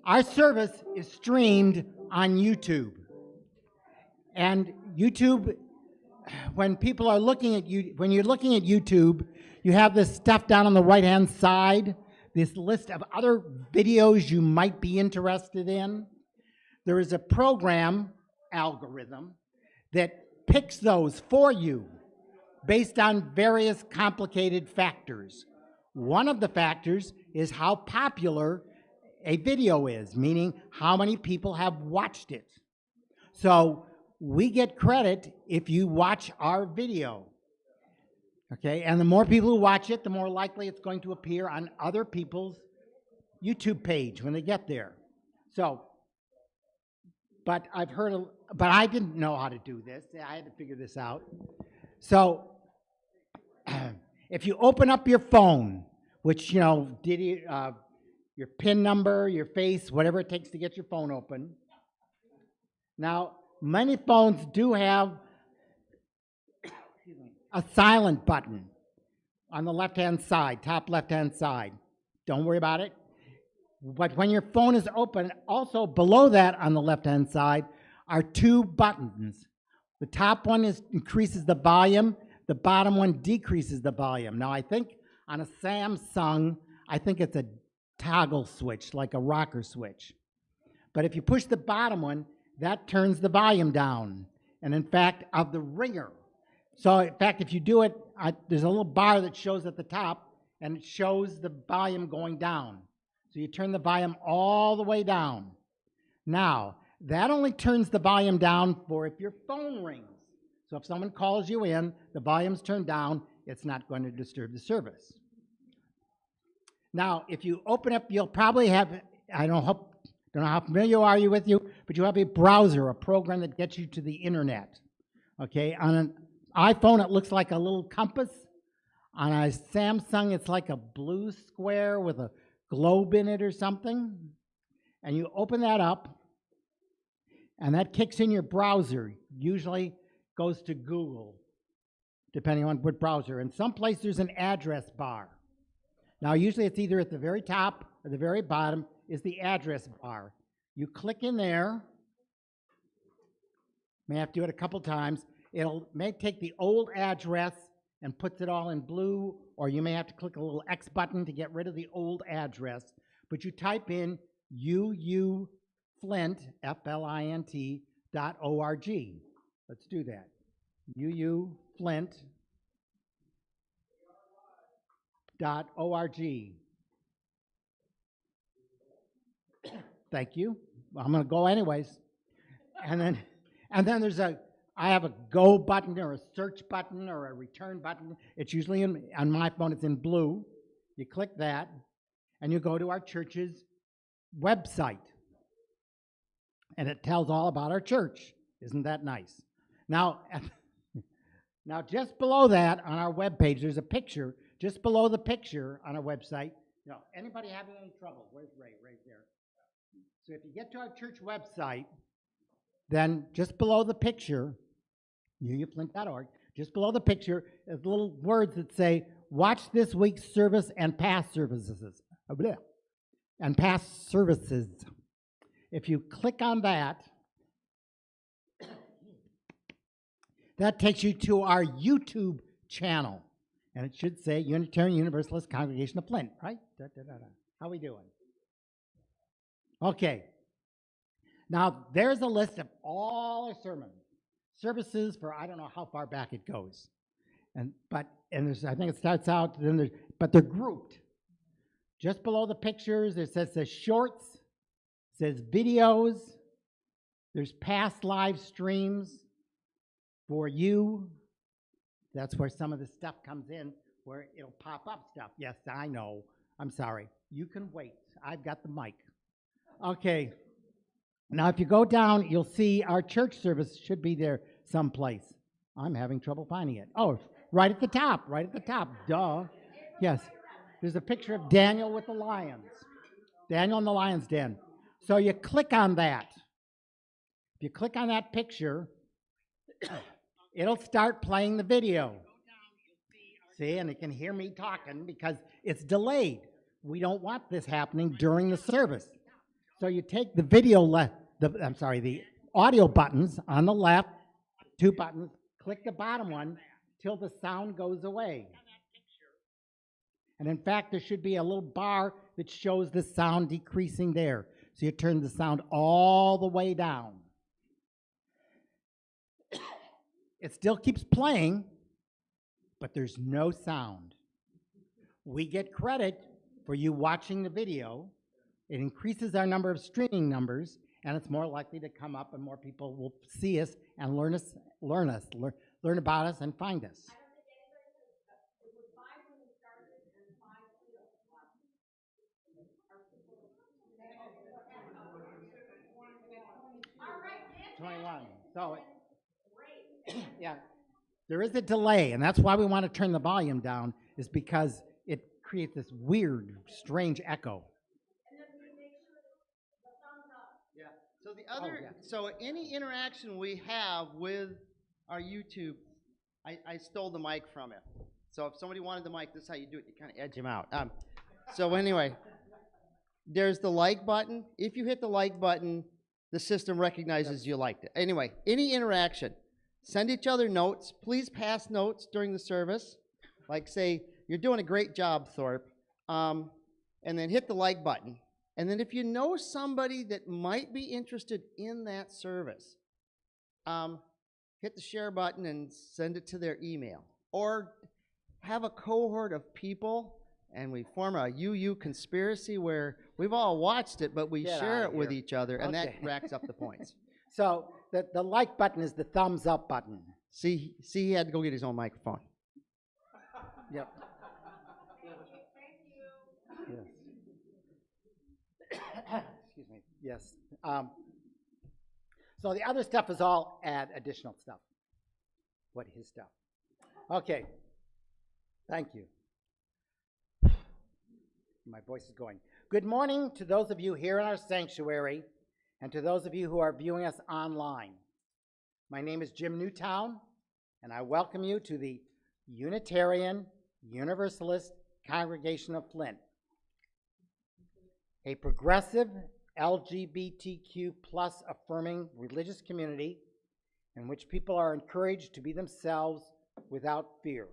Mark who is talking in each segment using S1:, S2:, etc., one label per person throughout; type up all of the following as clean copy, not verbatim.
S1: Our service is streamed on YouTube. And YouTube, when people are looking at you, when you're looking at YouTube, you have this stuff down on the right-hand side, this list of other videos you might be interested in. There is a program algorithm that picks those for you based on various complicated factors. One of the factors is how popular a video is, meaning how many people have watched it. So we get credit if you watch our video. Okay, and the more people who watch it, the more likely it's going to appear on other people's YouTube page when they get there. So, but I've heard, but I didn't know how to do this. I had to figure this out. So, if you open up your phone, which, you know, your PIN number, your face, whatever it takes to get your phone open. Now, many phones do have a silent button on the left-hand side, top left-hand side. Don't worry about it. But when your phone is open, also below that on the left-hand side are two buttons. The top one increases the volume. The bottom one decreases the volume. Now, I think on a Samsung, I think it's a toggle switch, like a rocker switch. But if you push the bottom one, that turns the volume down. And in fact, of the ringer. So in fact, if you do it, there's a little bar that shows at the top, and it shows the volume going down. So you turn the volume all the way down. Now, that only turns the volume down for if your phone rings. So if someone calls you in, the volume's turned down, it's not going to disturb the service. Now, if you open up, you'll probably have, I don't know how familiar are you with you, but you have a browser, a program that gets you to the internet. Okay, on an iPhone, it looks like a little compass. On a Samsung, it's like a blue square with a globe in it or something. And you open that up, and that kicks in your browser. Usually goes to Google, depending on what browser. In some place, there's an address bar. Now, usually it's either at the very top or the very bottom is the address bar. You click in there. May have to do it a couple times. May take the old address and puts it all in blue, or you may have to click a little X button to get rid of the old address. But you type in UUFlint, FLINT.org. Let's do that. UUFlint.org. Thank you. Well, I'm going to go anyways. And then there's I have a go button or a search button or a return button. It's usually on my phone, it's in blue. You click that, and you go to our church's website. And it tells all about our church. Isn't that nice? Now just below that on our webpage, there's a picture. Just below the picture on our website. You know, anybody having any trouble? Where's Ray? Right there. So if you get to our church website, then just below the picture, UUFlint.org, just below the picture, there's little words that say, watch this week's service and past services. And past services. If you click on that, that takes you to our YouTube channel. And it should say Unitarian Universalist Congregation of Flint, right? How we doing? Okay. Now, there's a list of all our services for I don't know how far back it goes. And there's, I think it starts out, but they're grouped. Just below the pictures, it says shorts, says videos, there's past live streams for you. That's where some of the stuff comes in, where it'll pop up stuff. Yes, I know. I'm sorry. You can wait. I've got the mic. Okay. Now, if you go down, you'll see our church service should be there someplace. I'm having trouble finding it. Oh, right at the top, Duh. Yes. There's a picture of Daniel with the lions. Daniel in the lion's den. So you click on that. If you click on that picture, it'll start playing the video. See, and it can hear me talking because it's delayed. We don't want this happening during the service. So you take the video the audio buttons on the left, 2 buttons, click the bottom one till the sound goes away. And in fact, there should be a little bar that shows the sound decreasing there. So you turn the sound all the way down. It still keeps playing, but there's no sound. We get credit for you watching the video. It increases our number of streaming numbers, and it's more likely to come up, and more people will see us and learn about us and find us. So, yeah, there is a delay, and that's why we want to turn the volume down, is because it creates this weird, strange echo.
S2: Yeah. So the other, so any interaction we have with our YouTube, I stole the mic from it. So if somebody wanted the mic, this is how you do it. You kind of edge him out. So anyway, there's the like button. If you hit the like button, the system recognizes you liked it. Anyway, any interaction, send each other notes. Please pass notes during the service. Like say, you're doing a great job, Thorpe. And then hit the like button. And then if you know somebody that might be interested in that service, hit the share button and send it to their email. Or have a cohort of people and we form a UU conspiracy where we've all watched it, but we share it with each other, and that racks up the points.
S1: So the like button is the thumbs up button.
S2: See, he had to go get his own microphone.
S1: Yep. Yes. Excuse me. Yes. So the other stuff is all additional stuff. What his stuff? Okay. Thank you. My voice is going. Good morning to those of you here in our sanctuary and to those of you who are viewing us online. My name is Jim Newtown, and I welcome you to the Unitarian Universalist Congregation of Flint, a progressive LGBTQ plus affirming religious community in which people are encouraged to be themselves without fear.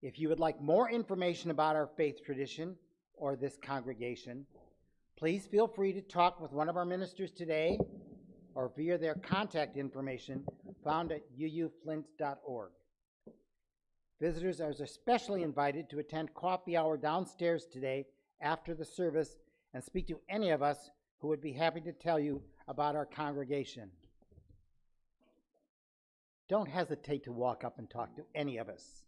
S1: If you would like more information about our faith tradition or this congregation, please feel free to talk with one of our ministers today or via their contact information found at uuflint.org. Visitors are especially invited to attend coffee hour downstairs today after the service and speak to any of us who would be happy to tell you about our congregation. Don't hesitate to walk up and talk to any of us.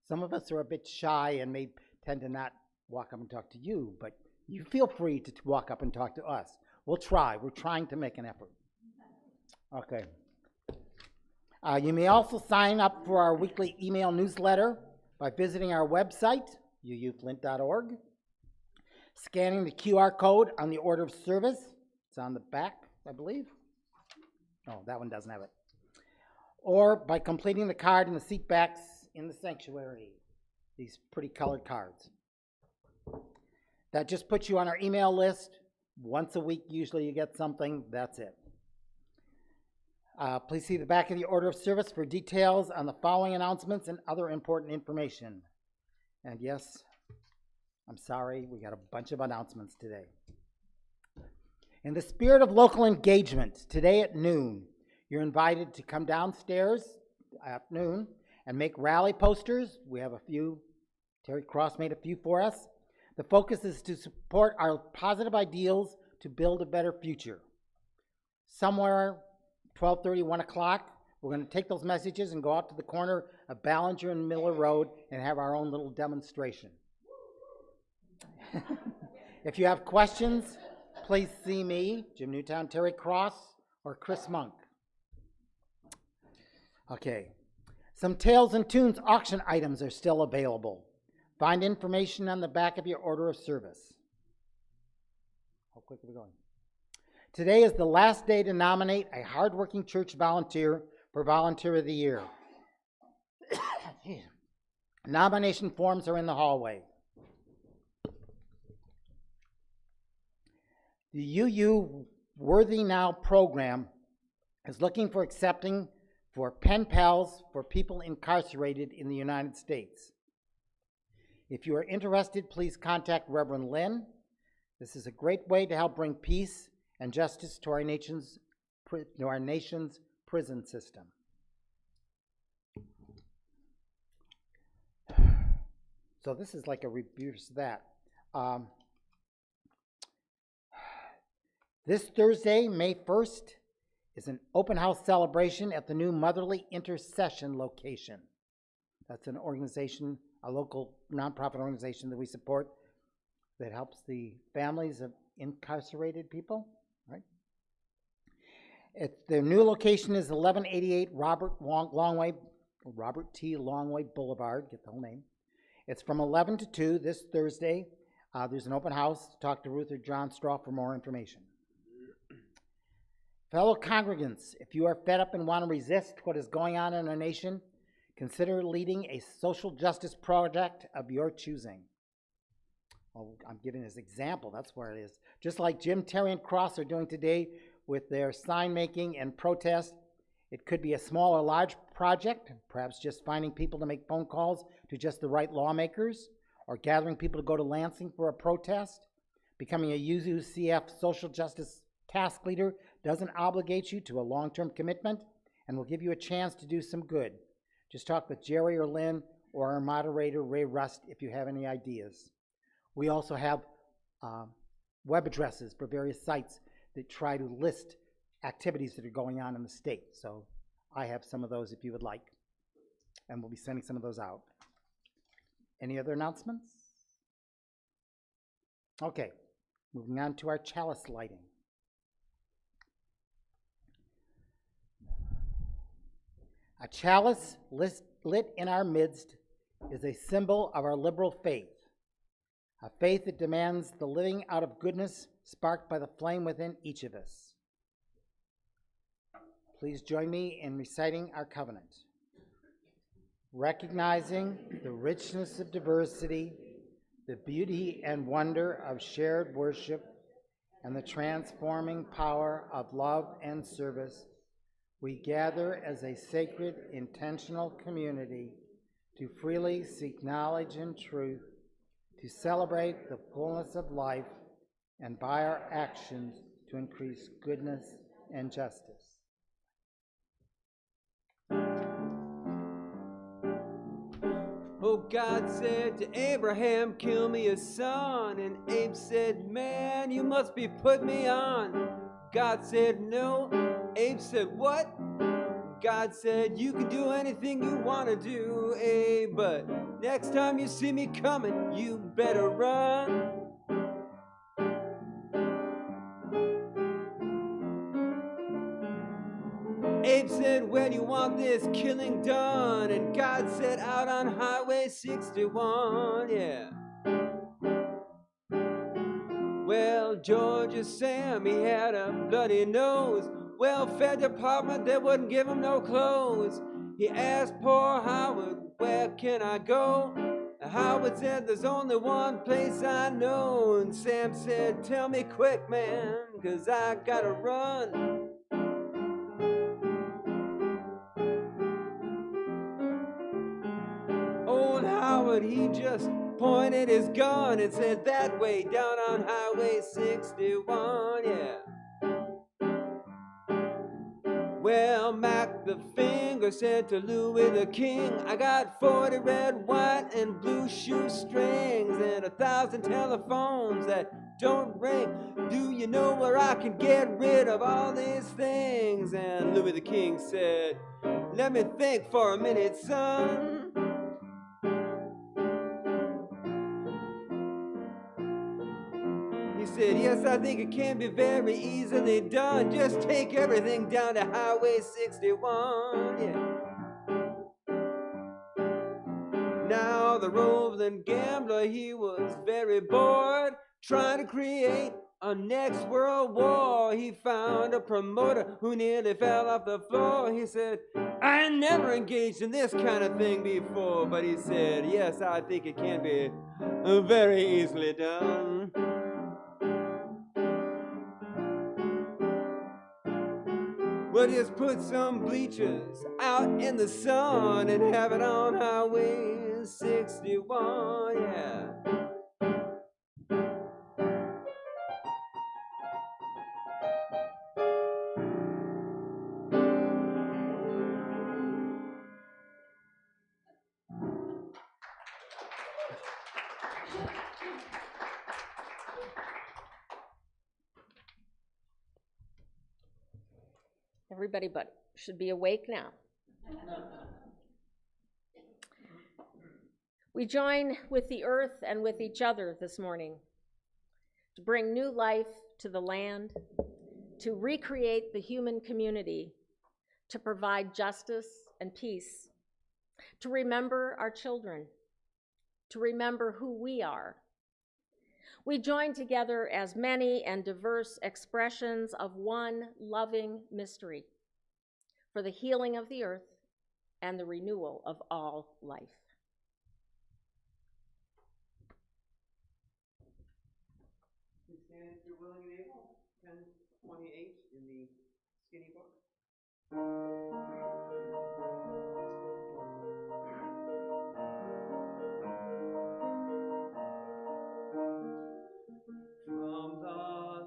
S1: Some of us are a bit shy and may tend to not walk up and talk to you, but you feel free to walk up and talk to us. We'll try. We're trying to make an effort. Okay. You may also sign up for our weekly email newsletter by visiting our website, uuflint.org, scanning the QR code on the order of service. It's on the back, I believe. Oh, that one doesn't have it. Or by completing the card in the seat backs in the sanctuary, these pretty colored cards. That just puts you on our email list. Once a week, usually you get something. That's it. Please see the back of the order of service for details on the following announcements and other important information. And yes, I'm sorry, we got a bunch of announcements today. In the spirit of local engagement, today at noon, you're invited to come downstairs at noon and make rally posters. We have a few. Terry Cross made a few for us. The focus is to support our positive ideals to build a better future. Somewhere 12:30, 1 o'clock, we're going to take those messages and go out to the corner of Ballinger and Miller Road and have our own little demonstration. If you have questions, please see me, Jim Newtown, Terry Cross, or Chris Monk. Okay. Some Tales and Tunes auction items are still available. Find information on the back of your order of service. How quick are we going? Today is the last day to nominate a hardworking church volunteer for Volunteer of the Year. Nomination forms are in the hallway. The UU Worthy Now program is looking for accepting for pen pals for people incarcerated in the United States. If you are interested, please contact Reverend Lynn. This is a great way to help bring peace and justice to our nation's prison system. So this is like a review of that. This Thursday, May 1st, is an open house celebration at the new Motherly Intercession location. That's an organization, a local nonprofit organization that we support that helps the families of incarcerated people, right? The new location is 1188 Robert T. Longway Boulevard, get the whole name. It's from 11 to 2 this Thursday. There's an open house. Talk to Ruth or John Straw for more information. Fellow congregants, if you are fed up and want to resist what is going on in our nation, consider leading a social justice project of your choosing. Well, I'm giving this example, that's where it is. Just like Jim, Terry, and Cross are doing today with their sign making and protest, it could be a small or large project, perhaps just finding people to make phone calls to just the right lawmakers, or gathering people to go to Lansing for a protest. Becoming a UCF social justice task leader doesn't obligate you to a long-term commitment and will give you a chance to do some good. Just talk with Jerry or Lynn or our moderator, Ray Rust, if you have any ideas. We also have web addresses for various sites that try to list activities that are going on in the state. So I have some of those if you would like, and we'll be sending some of those out. Any other announcements? Okay, moving on to our chalice lighting. A chalice lit in our midst is a symbol of our liberal faith, a faith that demands the living out of goodness sparked by the flame within each of us. Please join me in reciting our covenant. Recognizing the richness of diversity, the beauty and wonder of shared worship, and the transforming power of love and service, we gather as a sacred, intentional community to freely seek knowledge and truth, to celebrate the fullness of life, and by our actions to increase goodness and justice.
S3: Oh, God said to Abraham, kill me a son. And Abe said, man, you must be putting me on. God said, no. Abe said, what? God said, you can do anything you want to do, Abe, but next time you see me coming, you better run. Abe said, where do you want this killing done? And God said, out on Highway 61, yeah. Well, Georgia Sam, he had a bloody nose. Welfare department, they wouldn't give him no clothes. He asked poor Howard, where can I go? Howard said, there's only one place I know. And Sam said, tell me quick, man, 'cause I gotta run. Old Howard, he just pointed his gun and said, that way down on Highway 61, yeah. Well, Mac the Finger said to Louis the King, I got 40 red, white, and blue shoestrings and 1,000 telephones that don't ring. Do you know where I can get rid of all these things? And Louis the King said, let me think for a minute, son. He said, yes, I think it can be very easily done. Just take everything down to Highway 61, yeah. Now the roving gambler, he was very bored, trying to create a next world war. He found a promoter who nearly fell off the floor. He said, I never engaged in this kind of thing before. But he said, yes, I think it can be very easily done. We'll just put some bleachers out in the sun and have it on Highway 61, yeah.
S4: Everybody but should be awake now. We join with the earth and with each other this morning to bring new life to the land, to recreate the human community, to provide justice and peace, to remember our children, to remember who we are. We join together as many and diverse expressions of one loving mystery for the healing of the earth and the renewal of all life.
S3: Please stand if you're willing and able. 1028 in the skinny book. From the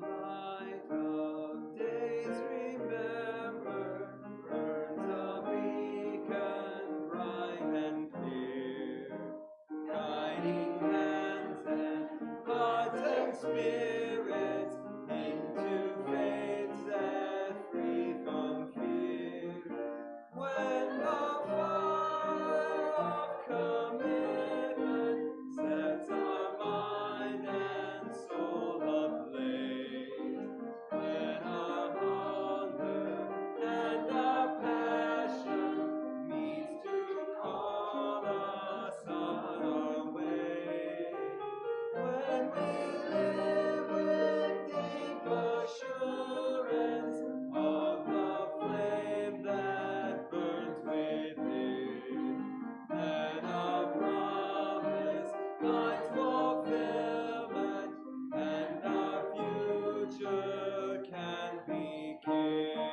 S3: light of days remembered burns a beacon bright and clear, guiding hands and hearts and spirits into faith set free from fear. When the fire of commitment sets our mind and soul ablaze, when our hunger and our passion meets to call us on our way, when we live with deep assurance of the flame that burns within, then our promise finds fulfillment and our future can begin.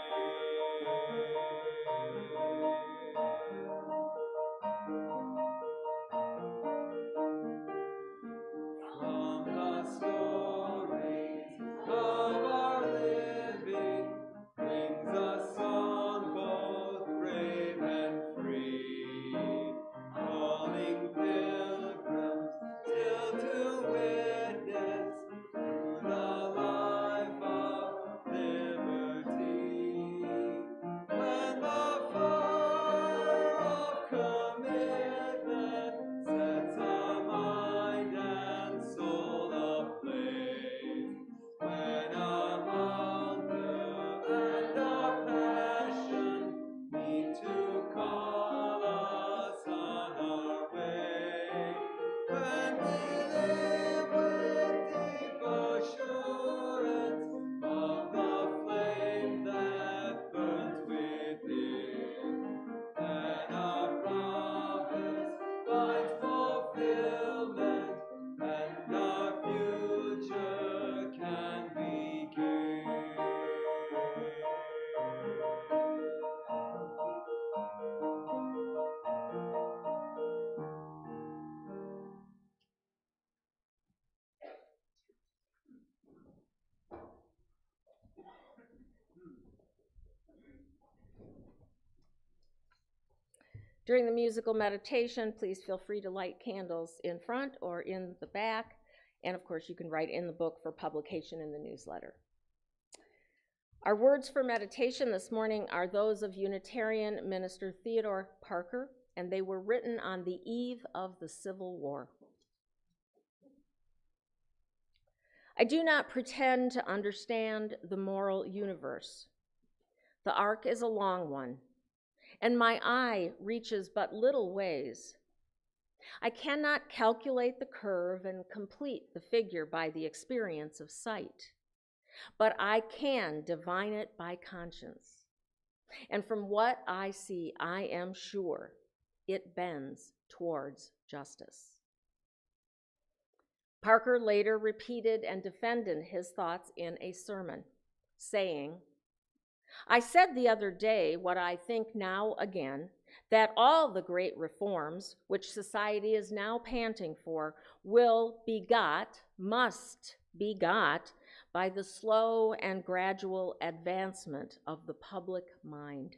S3: From the stories of our living brings a song both brave and free, calling pilgrims still to witness through the life of liberty. When the fire of commitment sets our mind and soul ablaze, when our hunger and our passion meet to call us on our way, when we live with deep assurance of the flame that burns within, then our promise finds fulfillment and our future can begin.
S4: During the musical meditation, please feel free to light candles in front or in the back. And of course, you can write in the book for publication in the newsletter. Our words for meditation this morning are those of Unitarian minister Theodore Parker, and they were written on the eve of the Civil War. I do not pretend to understand the moral universe. The arc is a long one, and my eye reaches but little ways. I cannot calculate the curve and complete the figure by the experience of sight, but I can divine it by conscience. And from what I see, I am sure it bends towards justice. Parker later repeated and defended his thoughts in a sermon, saying, I said the other day what I think now again, that all the great reforms which society is now panting for must be got by the slow and gradual advancement of the public mind.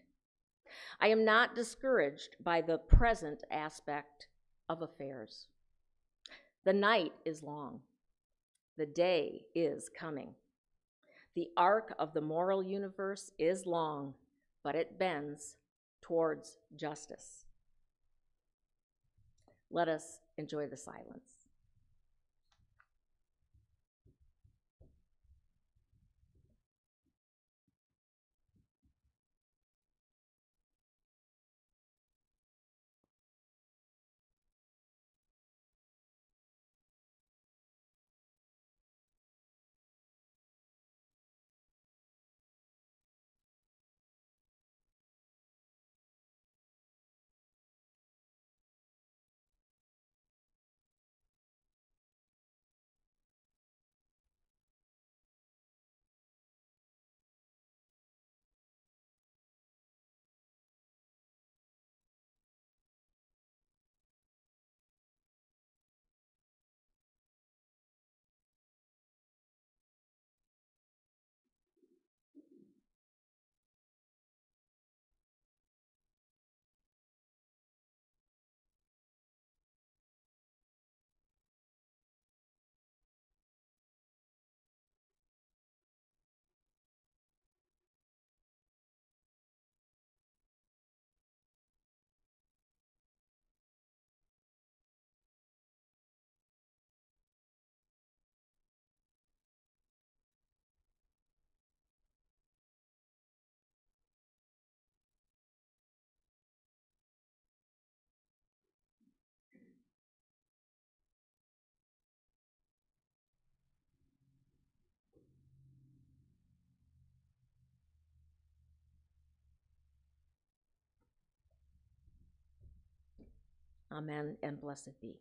S4: I am not discouraged by the present aspect of affairs. The night is long. The day is coming. The arc of the moral universe is long, but it bends towards justice. Let us enjoy the silence. Amen and blessed be.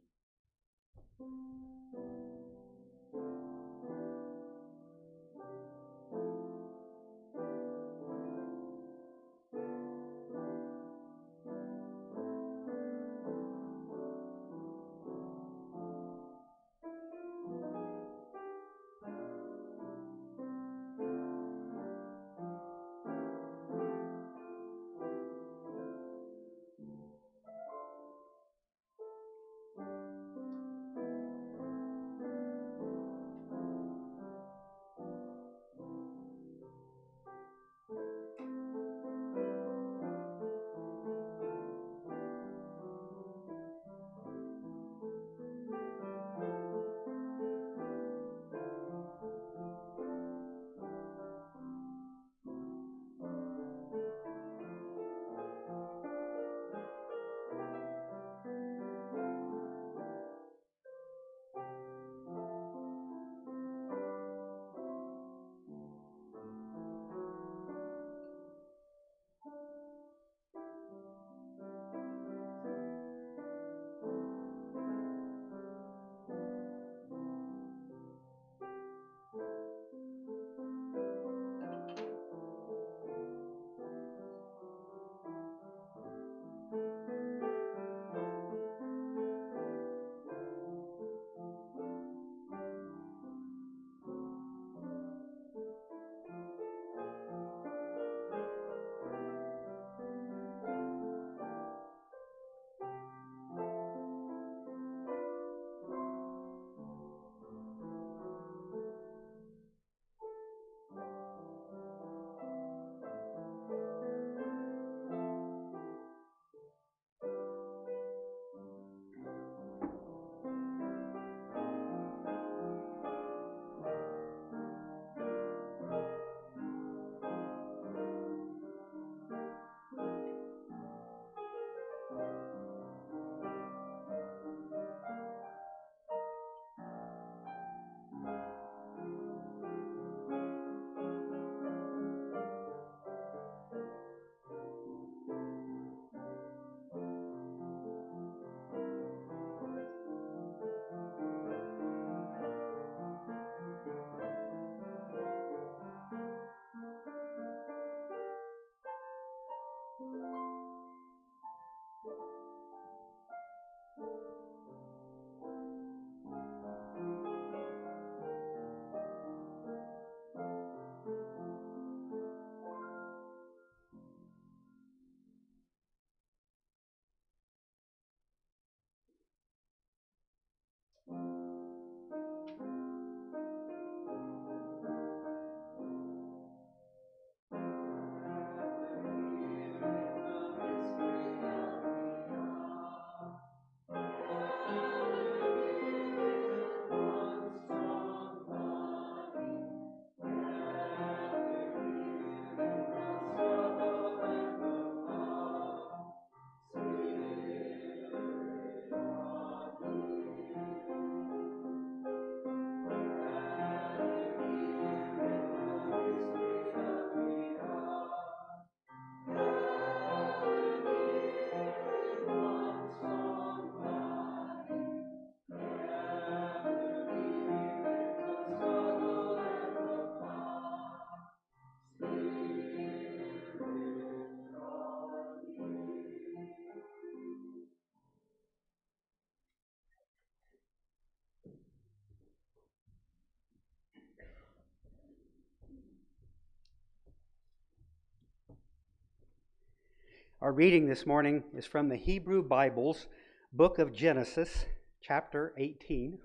S5: Our reading this morning is from the Hebrew Bible's book of Genesis, chapter 18.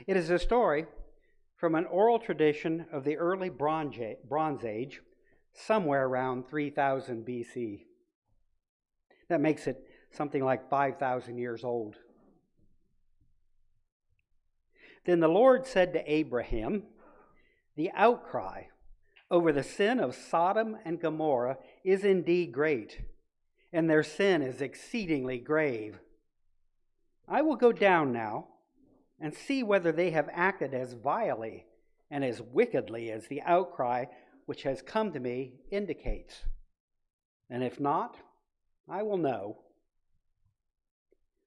S5: It is a story from an oral tradition of the early Bronze Age, somewhere around 3000 BC. That makes it something like 5,000 years old. Then the Lord said to Abraham, "The outcry over the sin of Sodom and Gomorrah is indeed great, and their sin is exceedingly grave. I will go down now and see whether they have acted as vilely and as wickedly as the outcry which has come to me indicates. And if not, I will know."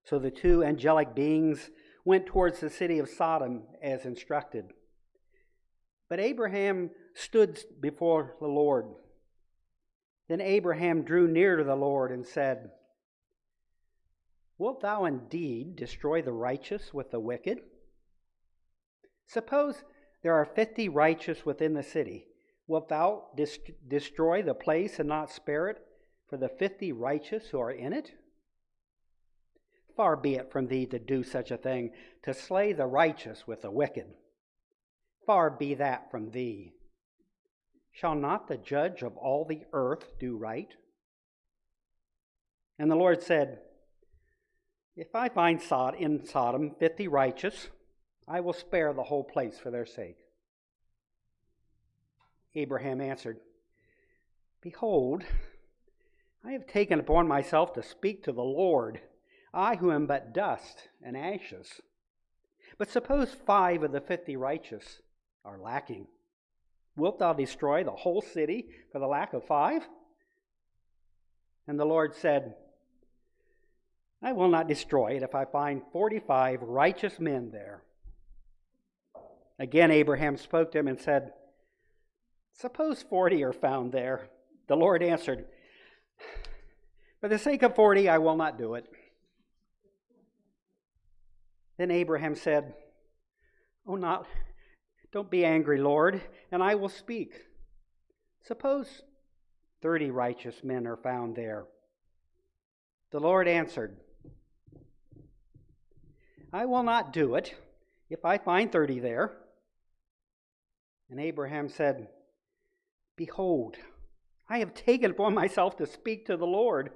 S5: So the two angelic beings went towards the city of Sodom as instructed. But Abraham stood before the Lord. Then Abraham drew near to the Lord and said, "Wilt thou indeed destroy the righteous with the wicked? Suppose there are 50 righteous within the city. Wilt thou destroy the place and not spare it for the 50 righteous who are in it? Far be it from thee to do such a thing, to slay the righteous with the wicked. Far be that from thee. Shall not the judge of all the earth do right?" And the Lord said, "If I find in Sodom 50 righteous, I will spare the whole place for their sake." Abraham answered, "Behold, I have taken upon myself to speak to the Lord, I who am but dust and ashes. But suppose 5 of the 50 righteous are lacking. Wilt thou destroy the whole city for the lack of 5? And the Lord said, "I will not destroy it if I find 45 righteous men there." Again Abraham spoke to him and said, "Suppose 40 are found there." The Lord answered, "For the sake of 40, I will not do it." Then Abraham said, Don't be angry, Lord, and I will speak. Suppose 30 righteous men are found there." The Lord answered, "I will not do it if I find 30 there." And Abraham said, "Behold, I have taken upon myself to speak to the Lord.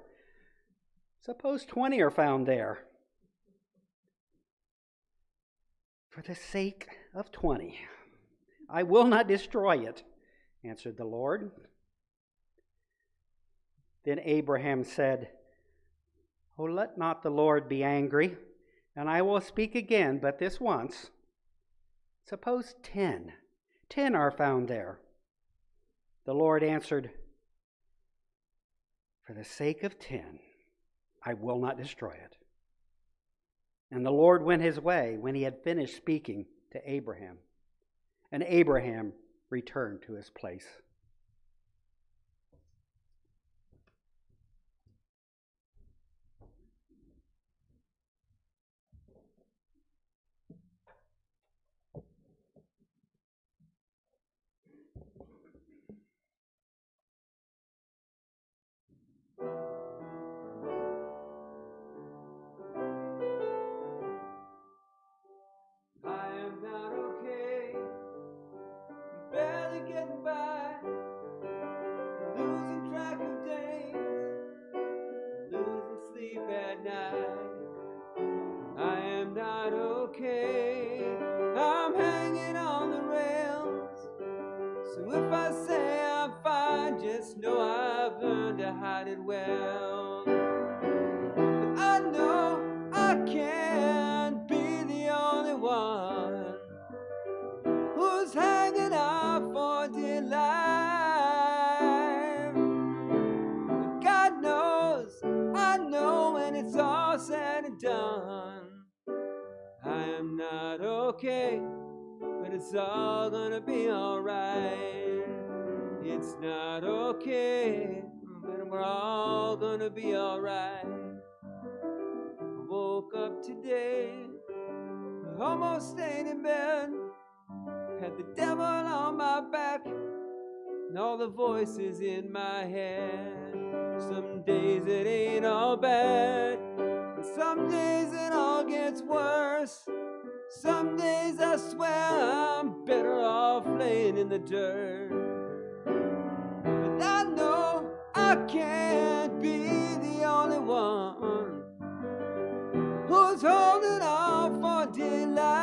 S5: Suppose 20 are found there." "For the sake of 20, I will not destroy it," answered the Lord. Then Abraham said, let not the Lord be angry, and I will speak again, but this once. Suppose 10 are found there." The Lord answered, "For the sake of 10, I will not destroy it." And the Lord went his way when he had finished speaking to Abraham. And Abraham returned to his place.
S3: Getting by, losing track of days, losing sleep at night. I am not okay. I'm hanging on the rails. So if I say I'm fine, just know I've learned to hide it well. But I know I can't be the only one who's hanging out for dear life. But God knows, I know when it's all said and done, I am not okay, but it's all gonna be alright. It's not okay, but we're all gonna be alright. I woke up today, almost stayed in bed, had the devil on my back, and all the voices in my head. Some days it ain't all bad, and some days it all gets worse. Some days I swear I'm better off laying in the dirt. But I know I can't be the only one who's holding on for dear life.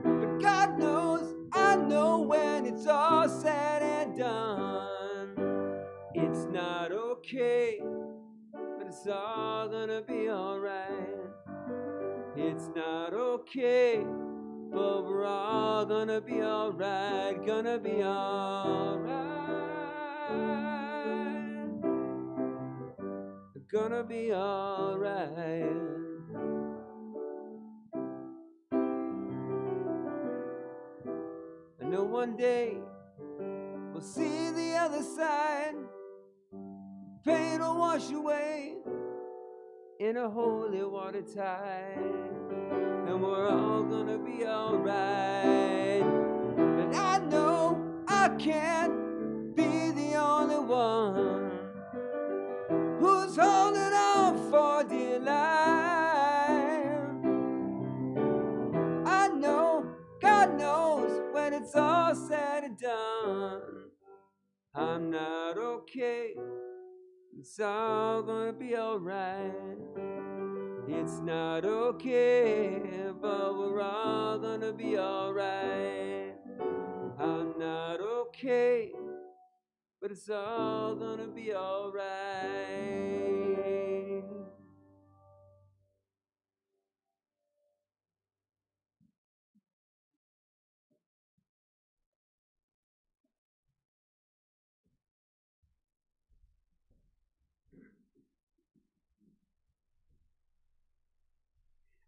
S3: But God knows, I know when it's all said and done, it's not okay, but it's all gonna be alright. It's not okay, but we're all gonna be alright, gonna be alright, gonna be alright. I know one day we'll see the other side, pain will wash away in a holy water tide, and we're all gonna be alright. But I know I can't be the only one who's holding on for dear life. I know, God knows, when it's all said and done, I'm not okay. It's all gonna be alright. It's not okay, but we're all gonna be alright. I'm not okay, but it's all gonna be alright.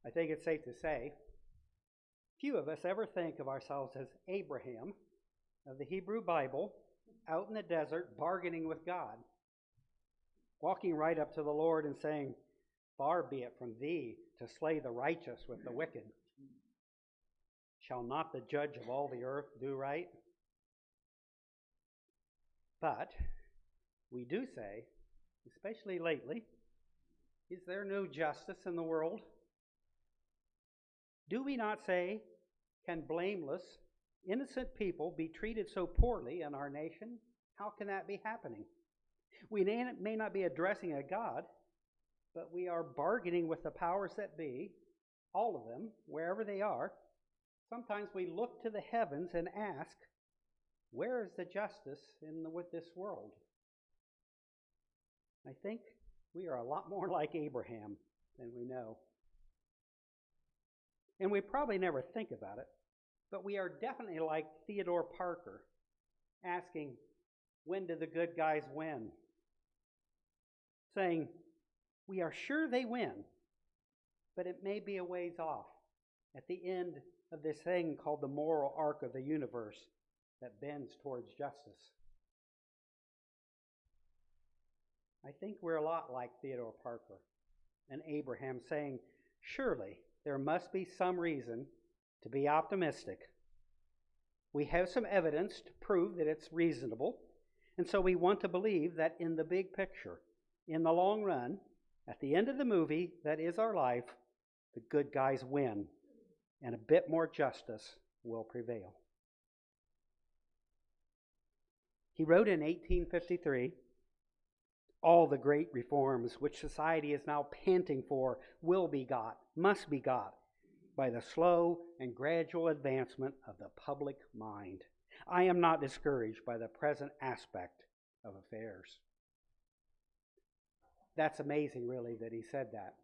S5: I think it's safe to say, few of us ever think of ourselves as Abraham of the Hebrew Bible, out in the desert bargaining with God, walking right up to the Lord and saying, "Far be it from thee to slay the righteous with the wicked. Shall not the judge of all the earth do right?" But we do say, especially lately, is there no justice in the world? Do we not say, can blameless, innocent people be treated so poorly in our nation? How can that be happening? We may not be addressing a God, but we are bargaining with the powers that be, all of them, wherever they are. Sometimes we look to the heavens and ask, where is the justice with this world? I think we are a lot more like Abraham than we know. And we probably never think about it, but we are definitely like Theodore Parker, asking, when do the good guys win? Saying, we are sure they win, but it may be a ways off at the end of this thing called the moral arc of the universe that bends towards justice. I think we're a lot like Theodore Parker and Abraham, saying, surely there must be some reason to be optimistic. We have some evidence to prove that it's reasonable, and so we want to believe that in the big picture, in the long run, at the end of the movie that is our life, the good guys win, and a bit more justice will prevail. He wrote in 1853, all the great reforms which society is now panting for will be got, must be got, by the slow and gradual advancement of the public mind. I am not discouraged by the present aspect of affairs. That's amazing, really, that he said that.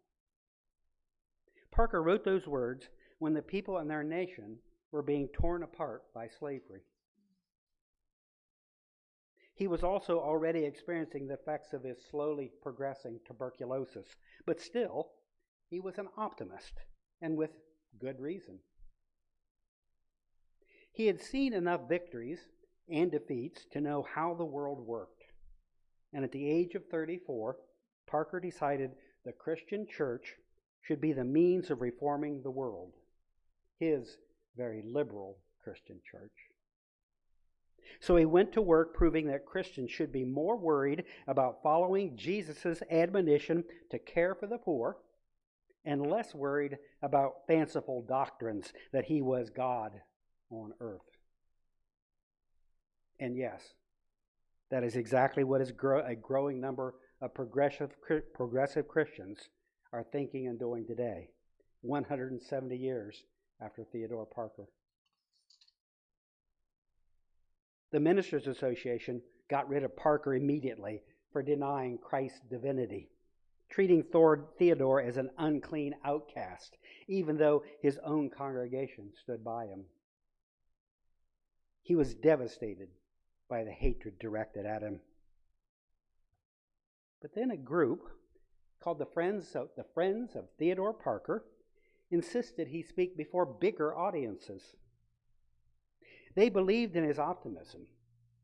S5: Parker wrote those words when the people in their nation were being torn apart by slavery. He was also already experiencing the effects of his slowly progressing tuberculosis, but still, he was an optimist, and with good reason. He had seen enough victories and defeats to know how the world worked, and at the age of 34, Parker decided the Christian church should be the means of reforming the world, his very liberal Christian church. So he went to work proving that Christians should be more worried about following Jesus' admonition to care for the poor and less worried about fanciful doctrines that he was God on earth. And yes, that is exactly what a growing number of progressive Christians are thinking and doing today, 170 years after Theodore Parker. The Ministers Association got rid of Parker immediately for denying Christ's divinity, treating Theodore as an unclean outcast, even though his own congregation stood by him. He was devastated by the hatred directed at him. But then a group called the Friends of Theodore Parker insisted he speak before bigger audiences. They believed in his optimism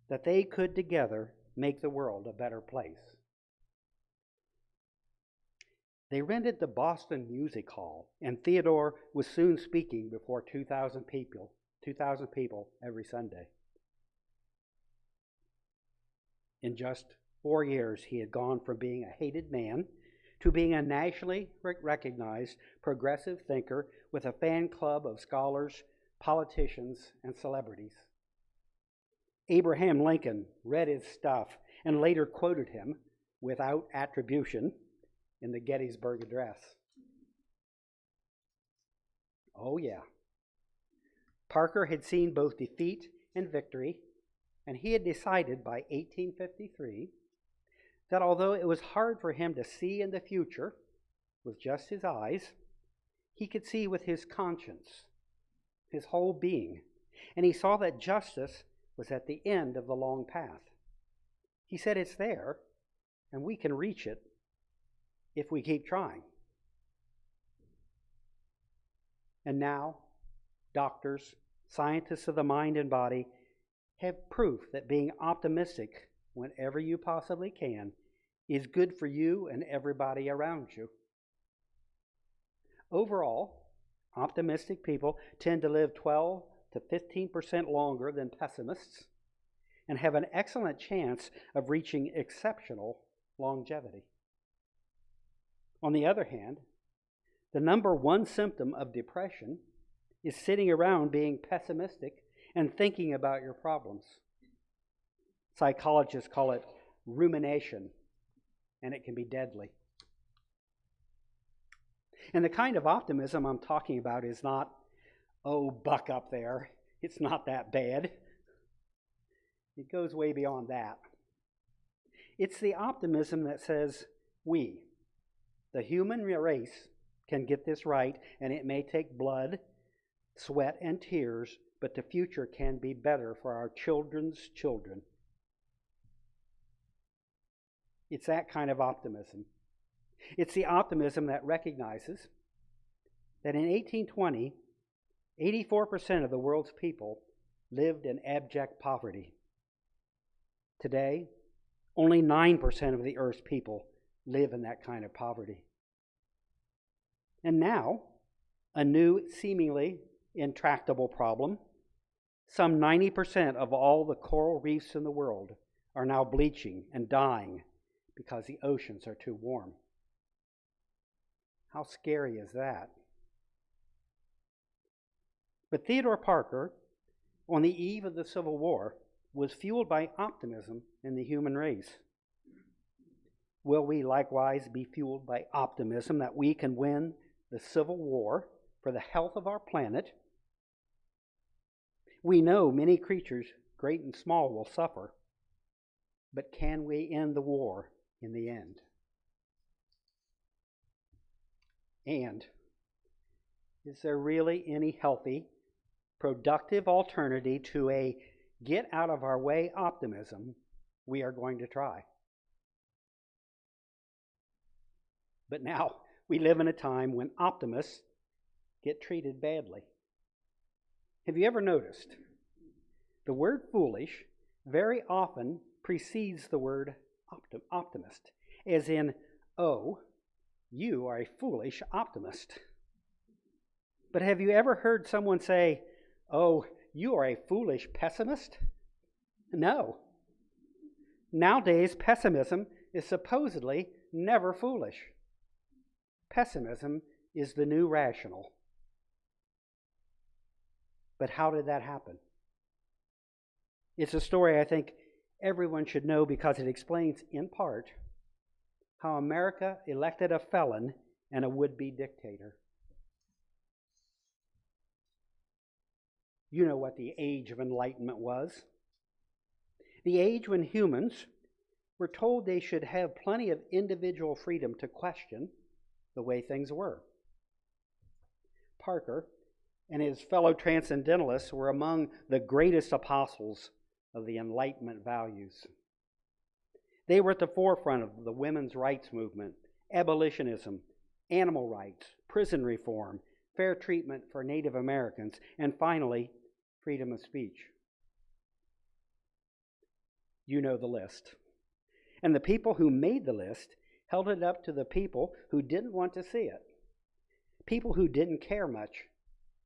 S5: that they could together make the world a better place. They rented the Boston Music Hall, and Theodore was soon speaking before 2,000 people every Sunday. In just 4 years, he had gone from being a hated man to being a nationally recognized progressive thinker with a fan club of scholars, politicians, and celebrities. Abraham Lincoln read his stuff and later quoted him without attribution in the Gettysburg Address. Oh yeah. Parker had seen both defeat and victory, and he had decided by 1853 that although it was hard for him to see in the future with just his eyes, he could see with his conscience, his whole being, and he saw that justice was at the end of the long path. He said it's there, and we can reach it if we keep trying. And now, doctors, scientists of the mind and body have proof that being optimistic whenever you possibly can is good for you and everybody around you. Overall, optimistic people tend to live 12 to 15% longer than pessimists and have an excellent chance of reaching exceptional longevity. On the other hand, the number one symptom of depression is sitting around being pessimistic and thinking about your problems. Psychologists call it rumination, and it can be deadly. And the kind of optimism I'm talking about is not, oh, buck up there, it's not that bad. It goes way beyond that. It's the optimism that says, we, the human race, can get this right, and it may take blood, sweat, and tears, but the future can be better for our children's children. It's that kind of optimism. It's the optimism that recognizes that in 1820, 84% of the world's people lived in abject poverty. Today, only 9% of the Earth's people live in that kind of poverty. And now, a new, seemingly intractable problem. Some 90% of all the coral reefs in the world are now bleaching and dying because the oceans are too warm. How scary is that? But Theodore Parker, on the eve of the Civil War, was fueled by optimism in the human race. Will we likewise be fueled by optimism that we can win the Civil War for the health of our planet? We know many creatures, great and small, will suffer, but can we end the war in the end? And is there really any healthy, productive alternative to a get out of our way optimism we are going to try? But now we live in a time when optimists get treated badly. Have you ever noticed the word foolish very often precedes the word optimist, as in, oh, you are a foolish optimist. But have you ever heard someone say, oh, you are a foolish pessimist? No. Nowadays, pessimism is supposedly never foolish. Pessimism is the new rational. But how did that happen? It's a story I think everyone should know because it explains, in part, how America elected a felon and a would-be dictator. You know what the Age of Enlightenment was. The age when humans were told they should have plenty of individual freedom to question the way things were. Parker and his fellow transcendentalists were among the greatest apostles of the Enlightenment values. They were at the forefront of the women's rights movement, abolitionism, animal rights, prison reform, fair treatment for Native Americans, and finally, freedom of speech. You know the list. And the people who made the list held it up to the people who didn't want to see it, people who didn't care much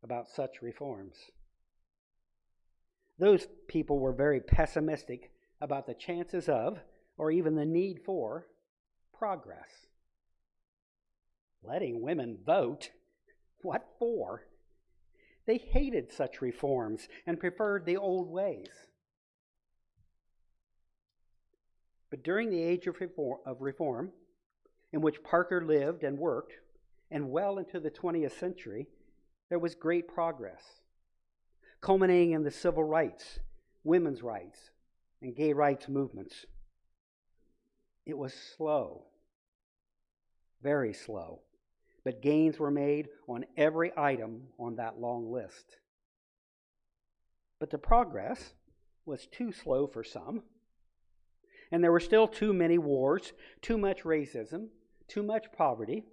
S5: about such reforms. Those people were very pessimistic about the chances of, or even the need for, progress. Letting women vote? What for? They hated such reforms and preferred the old ways. But during the age of reform, in which Parker lived and worked, and well into the 20th century, there was great progress, culminating in the civil rights, women's rights, and gay rights movements. It was slow, very slow, but gains were made on every item on that long list. But the progress was too slow for some, and there were still too many wars, too much racism, too much poverty.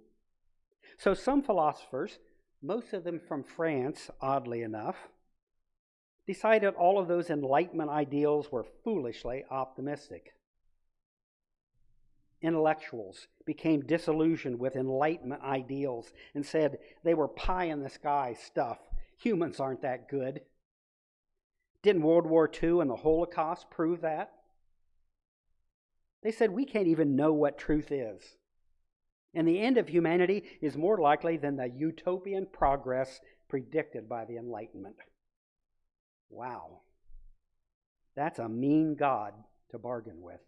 S5: So some philosophers, most of them from France, oddly enough, decided all of those Enlightenment ideals were foolishly optimistic. Intellectuals became disillusioned with Enlightenment ideals and said they were pie-in-the-sky stuff. Humans aren't that good. Didn't World War II and the Holocaust prove that? They said we can't even know what truth is. And the end of humanity is more likely than the utopian progress predicted by the Enlightenment. Wow. That's a mean God to bargain with.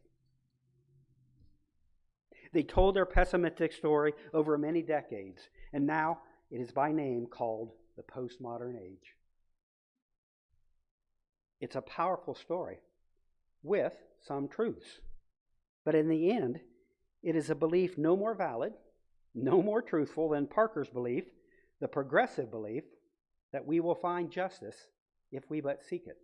S5: They told their pessimistic story over many decades, and now it is by name called the postmodern age. It's a powerful story with some truths. But in the end, it is a belief no more valid, no more truthful than Parker's belief, the progressive belief, that we will find justice if we but seek it.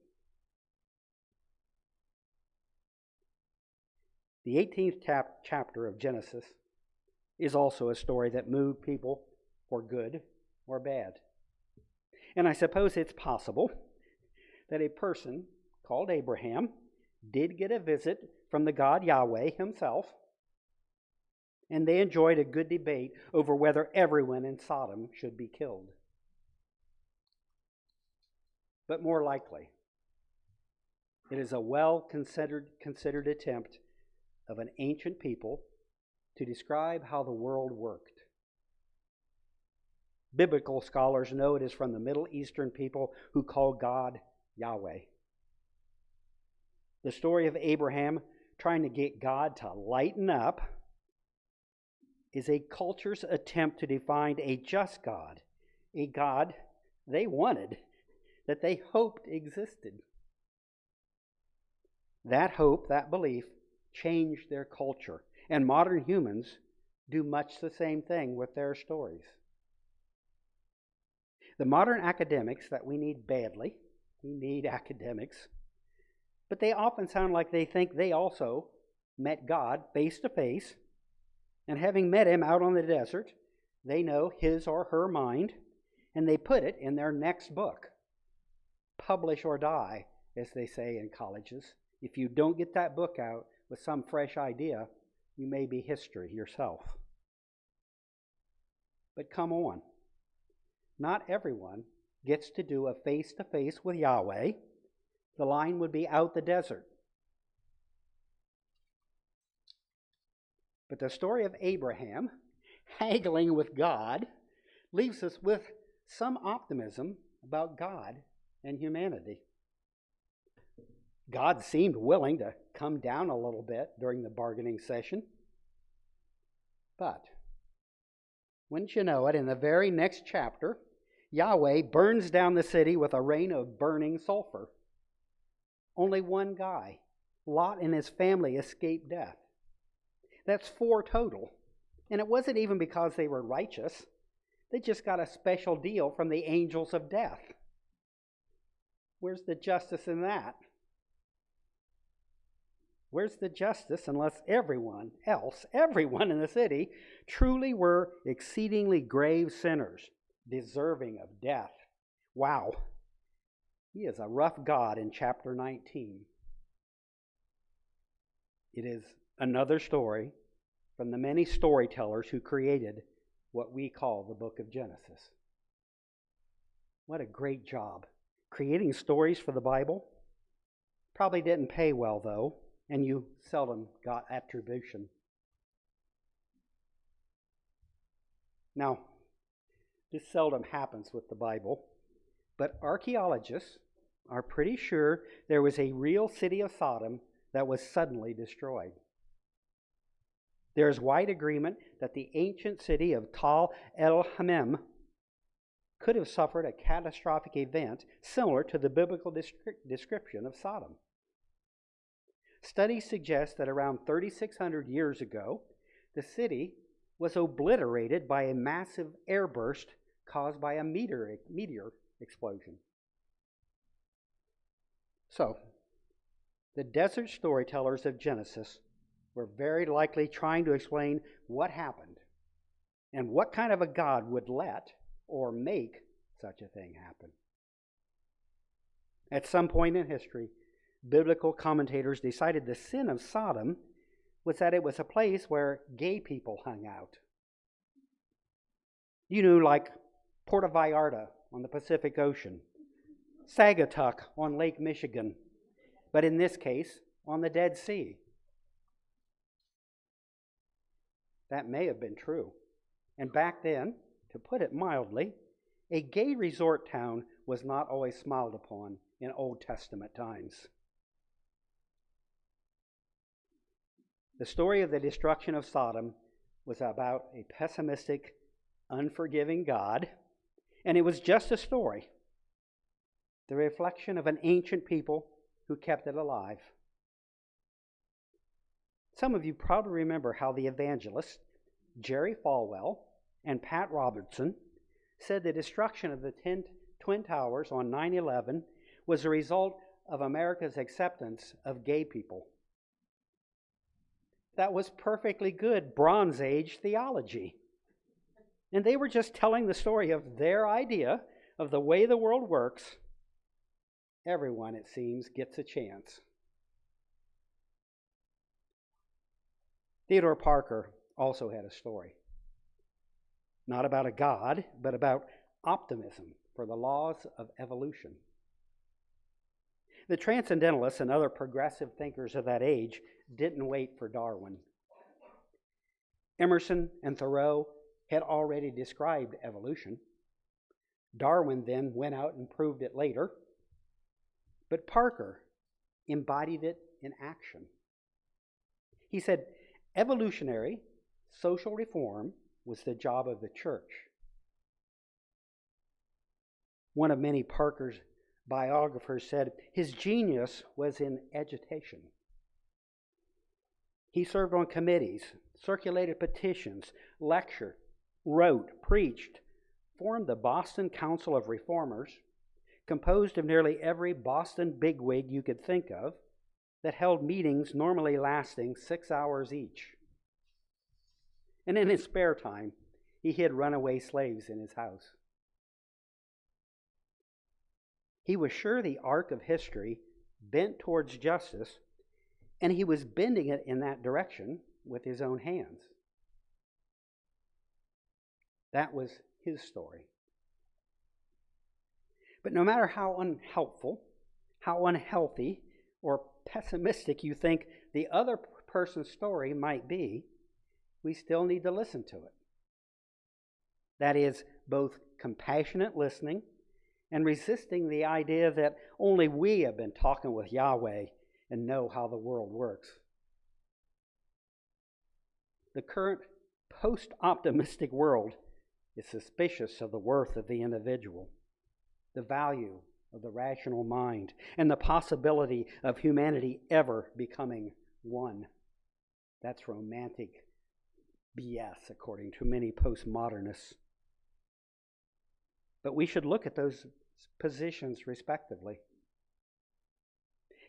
S5: The 18th chapter of Genesis is also a story that moved people for good or bad. And I suppose it's possible that a person called Abraham did get a visit from the God Yahweh himself, and they enjoyed a good debate over whether everyone in Sodom should be killed. But more likely, it is a well-considered attempt of an ancient people to describe how the world worked. Biblical scholars know it is from the Middle Eastern people who call God Yahweh. The story of Abraham trying to get God to lighten up is a culture's attempt to define a just God, a God they wanted, that they hoped existed. That hope, that belief, changed their culture, and modern humans do much the same thing with their stories. The modern academics that we need badly, we need academics, but they often sound like they think they also met God face to face, and having met him out on the desert, they know his or her mind, and they put it in their next book. Publish or die, as they say in colleges. If you don't get that book out with some fresh idea, you may be history yourself. But come on. Not everyone gets to do a face-to-face with Yahweh. The line would be out the desert, But the story of Abraham haggling with God leaves us with some optimism about God and humanity. God seemed willing to come down a little bit during the bargaining session. But, wouldn't you know it, in the very next chapter, Yahweh burns down the city with a rain of burning sulfur. Only one guy, Lot, and his family escaped death. That's 4 total. And it wasn't even because they were righteous. They just got a special deal from the angels of death. Where's the justice in that? Where's the justice unless everyone in the city, truly were exceedingly grave sinners, deserving of death? Wow. He is a rough God in chapter 19. It is another story from the many storytellers who created what we call the book of Genesis. What a great job. Creating stories for the Bible. Probably didn't pay well, though, and you seldom got attribution. Now, this seldom happens with the Bible, but archaeologists are pretty sure there was a real city of Sodom that was suddenly destroyed. There is wide agreement that the ancient city of Tal el-Hammam could have suffered a catastrophic event similar to the biblical description of Sodom. Studies suggest that around 3,600 years ago, the city was obliterated by a massive airburst caused by a meteor explosion. So, the desert storytellers of Genesis were very likely trying to explain what happened and what kind of a God would let or make such a thing happen. At some point in history, biblical commentators decided the sin of Sodom was that it was a place where gay people hung out. You know, like Puerto Vallarta on the Pacific Ocean, Sagatuck on Lake Michigan, but in this case, on the Dead Sea. That may have been true. And back then, to put it mildly, a gay resort town was not always smiled upon in Old Testament times. The story of the destruction of Sodom was about a pessimistic, unforgiving God, and it was just a story, the reflection of an ancient people who kept it alive. Some of you probably remember how the evangelists, Jerry Falwell and Pat Robertson, said the destruction of the Twin Towers on 9/11 was a result of America's acceptance of gay people. That was perfectly good Bronze Age theology. And they were just telling the story of their idea of the way the world works. Everyone, it seems, gets a chance. Theodore Parker also had a story. Not about a God, but about optimism for the laws of evolution. The transcendentalists and other progressive thinkers of that age didn't wait for Darwin. Emerson and Thoreau had already described evolution. Darwin then went out and proved it later. But Parker embodied it in action. He said, evolutionary social reform was the job of the church. One of many Parker's biographers said his genius was in agitation. He served on committees, circulated petitions, lectured, wrote, preached, formed the Boston Council of Reformers, composed of nearly every Boston bigwig you could think of, that held meetings normally lasting 6 hours each. And in his spare time, he hid runaway slaves in his house. He was sure the arc of history bent towards justice, and he was bending it in that direction with his own hands. That was his story. But no matter how unhelpful, how unhealthy, or pessimistic you think the other person's story might be, we still need to listen to it. That is, both compassionate listening and resisting the idea that only we have been talking with Yahweh and know how the world works. The current post-optimistic world is suspicious of the worth of the individual, the value of the rational mind, and the possibility of humanity ever becoming one. That's romantic BS, according to many postmodernists. But we should look at those positions respectively.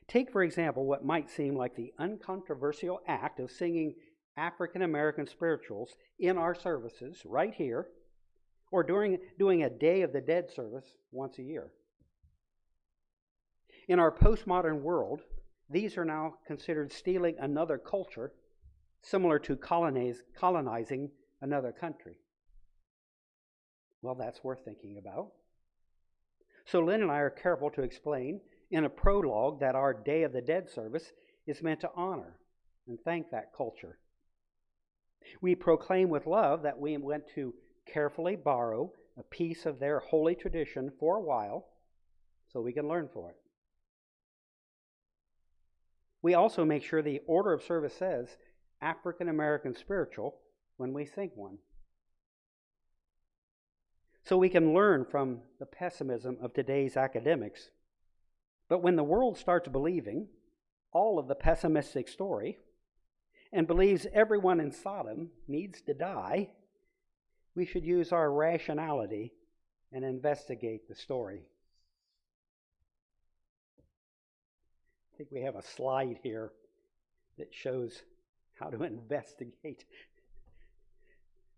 S5: Take, for example, what might seem like the uncontroversial act of singing African American spirituals in our services right here, or doing a Day of the Dead service once a year. In our postmodern world, these are now considered stealing another culture, similar to colonizing another country. Well, that's worth thinking about. So Lynn and I are careful to explain in a prologue that our Day of the Dead service is meant to honor and thank that culture. We proclaim with love that we went to carefully borrow a piece of their holy tradition for a while so we can learn for it. We also make sure the order of service says African American spiritual when we sing one. So we can learn from the pessimism of today's academics. But when the world starts believing all of the pessimistic story and believes everyone in Sodom needs to die, we should use our rationality and investigate the story. I think we have a slide here that shows how to investigate.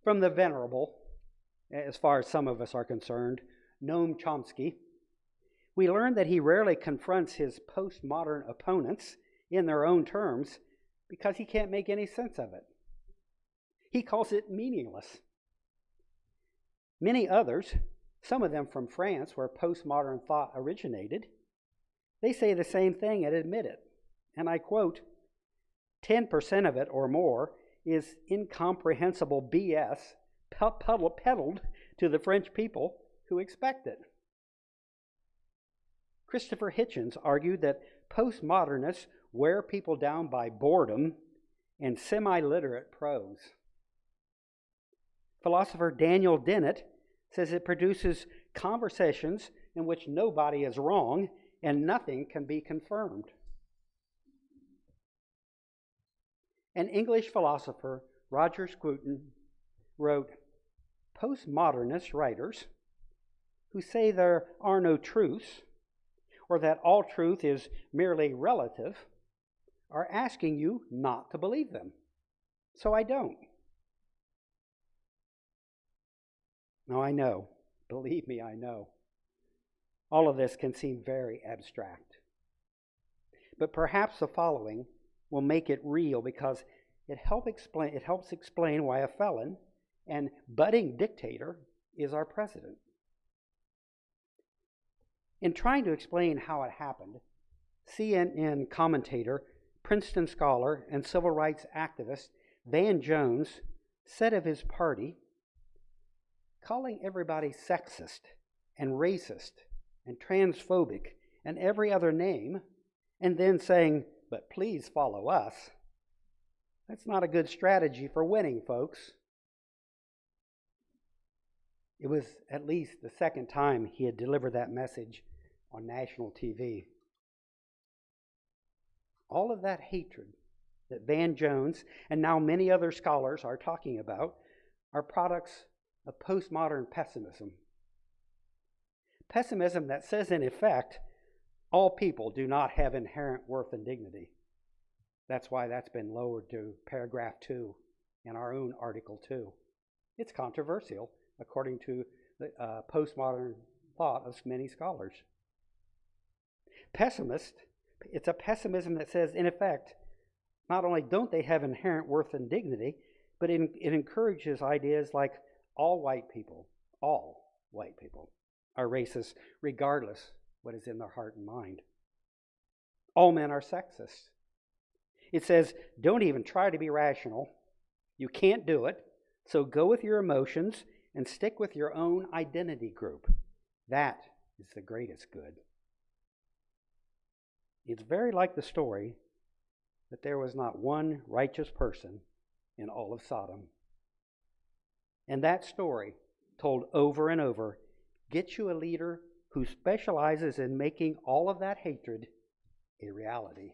S5: From the Venerable, as far as some of us are concerned, Noam Chomsky, we learn that he rarely confronts his postmodern opponents in their own terms because he can't make any sense of it. He calls it meaningless. Many others, some of them from France where postmodern thought originated, they say the same thing and admit it. And I quote, 10% of it or more is incomprehensible BS peddled to the French people who expect it. Christopher Hitchens argued that postmodernists wear people down by boredom and semi-literate prose. Philosopher Daniel Dennett says it produces conversations in which nobody is wrong and nothing can be confirmed. An English philosopher, Roger Scruton, wrote, postmodernist writers who say there are no truths or that all truth is merely relative are asking you not to believe them. So I don't. Now I know, believe me, I know. All of this can seem very abstract. But perhaps the following will make it real because it helps explain why a felon and budding dictator is our president. In trying to explain how it happened, CNN commentator, Princeton scholar, and civil rights activist Van Jones said of his party, calling everybody sexist and racist and transphobic and every other name, and then saying, but please follow us. That's not a good strategy for winning, folks. It was at least the second time he had delivered that message on national TV. All of that hatred that Van Jones and now many other scholars are talking about are products of postmodern pessimism. Pessimism that says, in effect, all people do not have inherent worth and dignity. That's why that's been lowered to paragraph 2 in our own article 2. It's controversial, according to the postmodern thought of many scholars. It's a pessimism that says, in effect, not only don't they have inherent worth and dignity, but it encourages ideas like all white people are racist regardless what is in their heart and mind. All men are sexist. It says, don't even try to be rational. You can't do it, so go with your emotions and stick with your own identity group. That is the greatest good. It's very like the story that there was not one righteous person in all of Sodom. And that story, told over and over, gets you a leader who specializes in making all of that hatred a reality.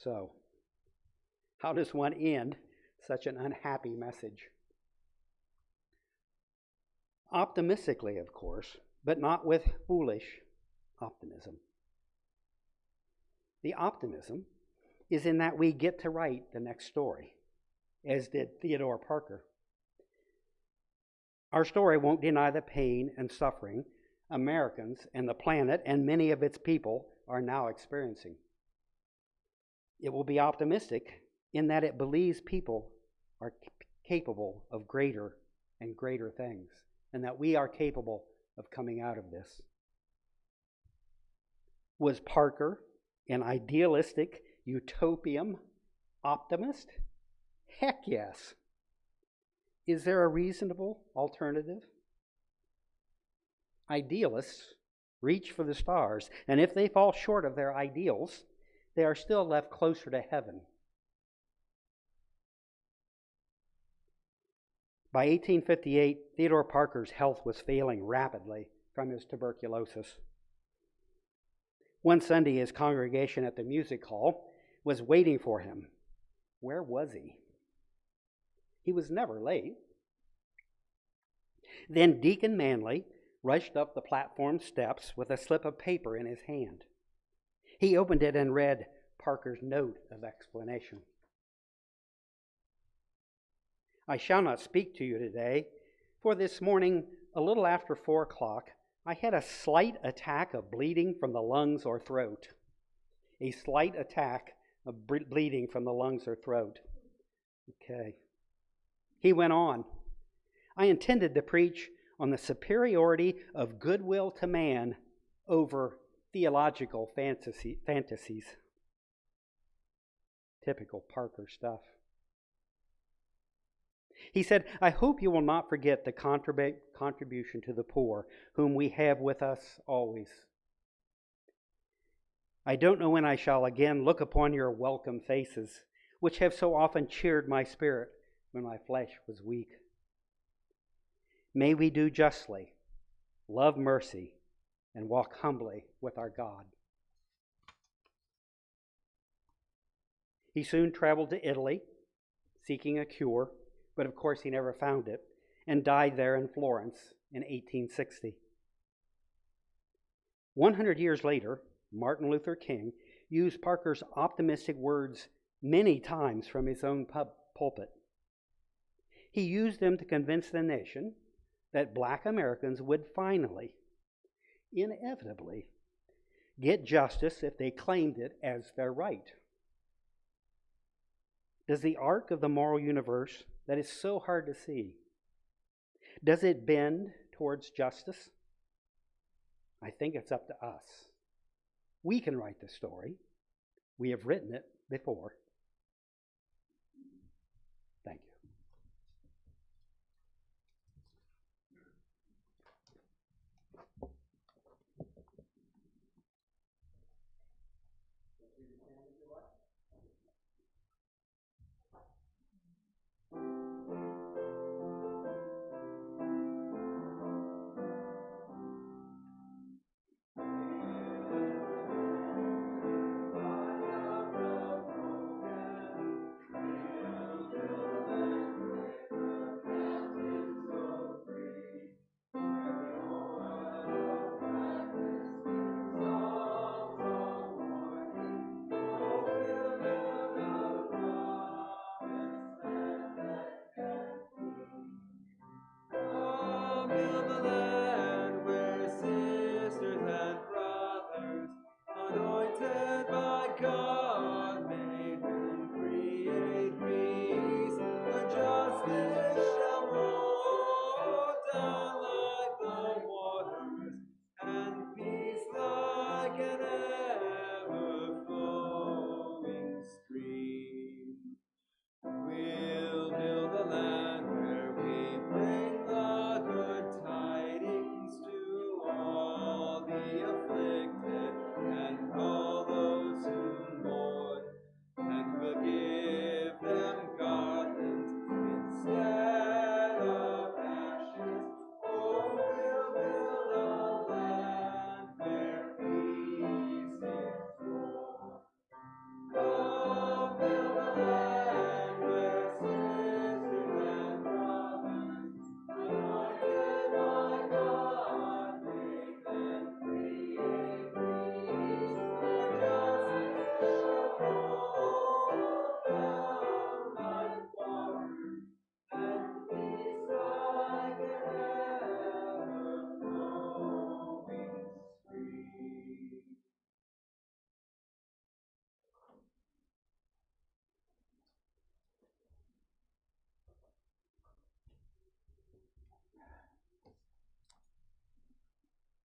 S5: So, how does one end such an unhappy message? Optimistically, of course, but not with foolish optimism. The optimism is in that we get to write the next story, as did Theodore Parker. Our story won't deny the pain and suffering Americans and the planet and many of its people are now experiencing. It will be optimistic in that it believes people are capable of greater and greater things, and that we are capable of coming out of this. Was Parker an idealistic utopian optimist? Heck yes. Is there a reasonable alternative? Idealists reach for the stars, and if they fall short of their ideals, they are still left closer to heaven. By 1858, Theodore Parker's health was failing rapidly from his tuberculosis. One Sunday, his congregation at the music hall was waiting for him. Where was he? He was never late. Then Deacon Manley rushed up the platform steps with a slip of paper in his hand. He opened it and read Parker's note of explanation. I shall not speak to you today, for this morning, a little after 4 o'clock, I had a slight attack of bleeding from the lungs or throat. A slight attack of bleeding from the lungs or throat. Okay. He went on. I intended to preach on the superiority of goodwill to man over theological fantasies. Typical Parker stuff. He said, I hope you will not forget the contribution to the poor, whom we have with us always. I don't know when I shall again look upon your welcome faces, which have so often cheered my spirit when my flesh was weak. May we do justly, love mercy, and walk humbly with our God. He soon traveled to Italy, seeking a cure, but of course he never found it, and died there in Florence in 1860. 100 years later, Martin Luther King used Parker's optimistic words many times from his own pulpit. He used them to convince the nation that Black Americans would finally, inevitably, get justice if they claimed it as their right. Does the arc of the moral universe that is so hard to see, does it bend towards justice? I think it's up to us. We can write the story. We have written it before. Thank you.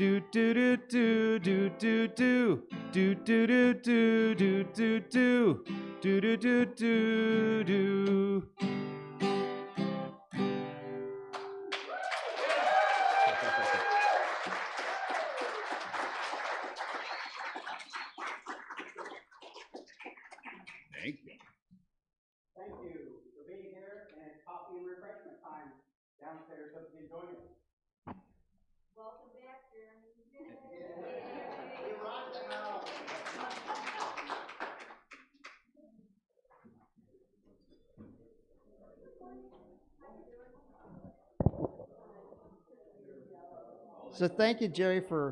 S6: Do do do do do do do do do do do do do do do do do do.
S5: Thank you for being here, and it's coffee and refreshment time downstairs. Hope you enjoy it.
S4: Welcome back, Jeremy.
S2: So thank you, Jerry, for